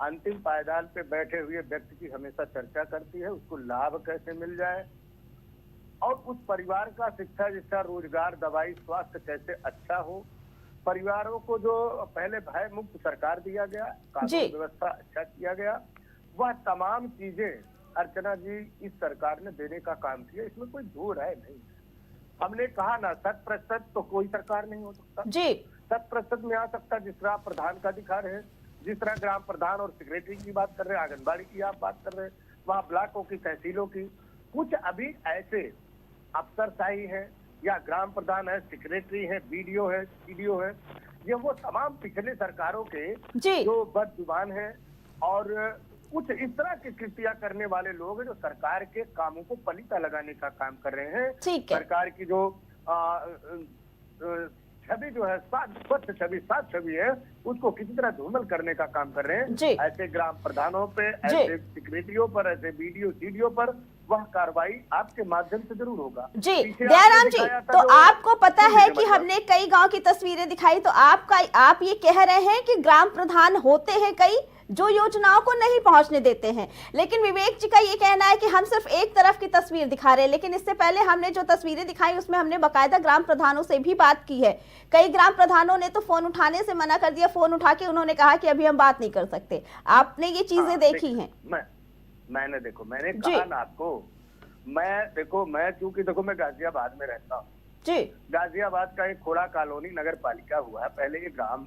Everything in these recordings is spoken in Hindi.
अंतिम पायदान पे बैठे हुए व्यक्ति की हमेशा चर्चा करती है, उसको लाभ कैसे मिल जाए और उस परिवार का शिक्षा, जिसका रोजगार, दवाई, स्वास्थ्य कैसे अच्छा हो। परिवारों को जो पहले भय मुक्त सरकार दिया गया, कानून व्यवस्था अच्छा किया गया, वह तमाम चीजें अर्चना जी इस सरकार ने देने का काम किया, इसमें कोई दो राय नहीं। हमने कहा ना 100% तो कोई सरकार नहीं हो सकता जी। 100% में आ सकता जिस तरह प्रधान का दिखा रहे हैं, जिस तरह ग्राम प्रधान और सेक्रेटरी की बात कर रहे हैं, आंगनबाड़ी की आप बात कर रहे हैं, वहाँ ब्लॉकों की, तहसीलों की, कुछ अभी ऐसे अफसरशाही है या ग्राम प्रधान है, सेक्रेटरी है, बीडीओ है, सीडीओ है, ये वो तमाम पिछले सरकारों के जो बदजुबान है और कुछ इस तरह की कृतियां करने वाले लोग हैं जो सरकार के कामों को पलीता लगाने का काम कर रहे हैं। सरकार की जो छवि जो है, स्वच्छ छवि, साफ छवि है, उसको किसी तरह धूमल करने का काम कर रहे हैं। ऐसे ग्राम प्रधानों पे, ऐसे सेक्रेटरियों पर, ऐसे बीडीओ सीडीओ पर वह कार्रवाई आपके माध्यम से जरूर होगा। जी दयाराम जी, तो आपको पता है कि हमने कई गांव की तस्वीरें दिखाई, तो आप ये कह रहे हैं कि ग्राम प्रधान होते हैं कई जो योजनाओं को नहीं पहुंचने देते हैं, लेकिन विवेक जी का ये कहना है कि हम सिर्फ एक तरफ की तस्वीर दिखा रहे हैं। लेकिन इससे पहले हमने जो तस्वीरें दिखाई उसमें हमने बकायदा ग्राम प्रधानों से भी बात की है। कई ग्राम प्रधानों ने तो फोन उठाने से मना कर दिया, फोन उठा के उन्होंने कहा कि अभी हम बात नहीं कर सकते। आपने ये चीजें देखी हैं? मैंने कहा ना आपको, मैं चूंकि मैं गाजियाबाद में रहता हूँ जी। गाजियाबाद का एक खोड़ा कॉलोनी नगर पालिका हुआ है, पहले ये ग्राम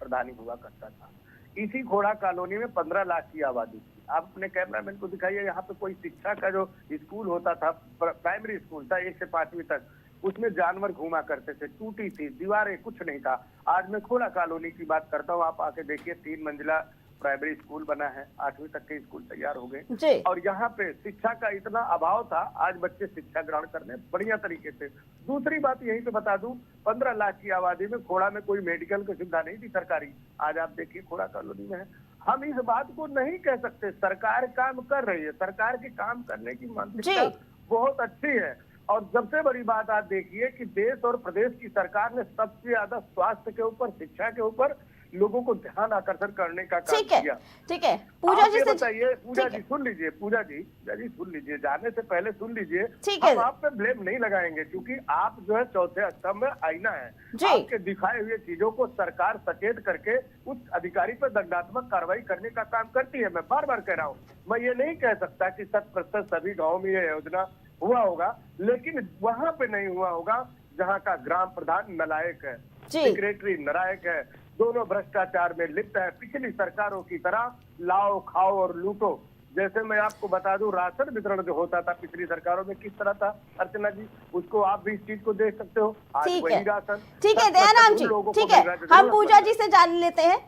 प्रधानी हुआ करता था। इसी खोड़ा कॉलोनी में 15 लाख की आबादी थी। आप अपने कैमरामैन को दिखाइए, यहाँ पे कोई शिक्षा का जो स्कूल होता था, प्राइमरी स्कूल था 1 से 5वीं तक, उसमें जानवर घूमा करते थे, टूटी थी दीवारें, कुछ नहीं था। आज मैं खोड़ा कॉलोनी की बात करता हूँ, आप आके देखिए 3 मंजिला प्राइमरी स्कूल बना है, 8वीं तक के स्कूल तैयार हो गए। और यहाँ पे शिक्षा का इतना अभाव था, आज बच्चे शिक्षा ग्रहण करने बढ़िया तरीके से। दूसरी बात यही तो बता दूं, 15 लाख की आबादी में खोड़ा में कोई मेडिकल की सुविधा नहीं थी सरकारी, आज आप देखिए खोड़ा कॉलोनी में है। हम इस बात को नहीं कह सकते, सरकार काम कर रही है, सरकार के काम करने की मानसिकता बहुत अच्छी है। और सबसे बड़ी बात आप देखिए कि देश और प्रदेश की सरकार ने सबसे ज्यादा स्वास्थ्य के ऊपर, शिक्षा के ऊपर लोगों को ध्यान आकर्षण करने का काम किया। ठीक है, पूजा जी से बताइए, पूजा जी सुन लीजिए, पूजा जी सुन लीजिए, जाने से पहले सुन लीजिए। हम आप पे ब्लेम नहीं लगाएंगे, क्योंकि आप जो है चौथे स्तंभ में आईना है। आपके दिखाए हुए चीजों को सरकार सचेत करके उस अधिकारी पर दंडात्मक कार्रवाई करने का काम करती है। मैं बार बार कह रहा हूँ, मैं ये नहीं कह सकता कि 100% सभी गाँव में ये योजना हुआ होगा, लेकिन वहां पे नहीं हुआ होगा जहाँ का ग्राम प्रधान नालायक है, सेक्रेटरी नालायक है, दोनों भ्रष्टाचार में लिप्त है, पिछली सरकारों की तरह लाओ खाओ और लूटो। जैसे मैं आपको बता दूं, राशन वितरण जो होता था पिछली सरकारों में किस तरह था अर्चना जी, उसको आप भी इस चीज को देख सकते हो। आज वही राशन। ठीक है दयाराम जी, ठीक है, हम पूजा जी से जान लेते हैं।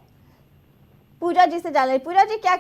पूजा जी से जान लेते, पूजा जी क्या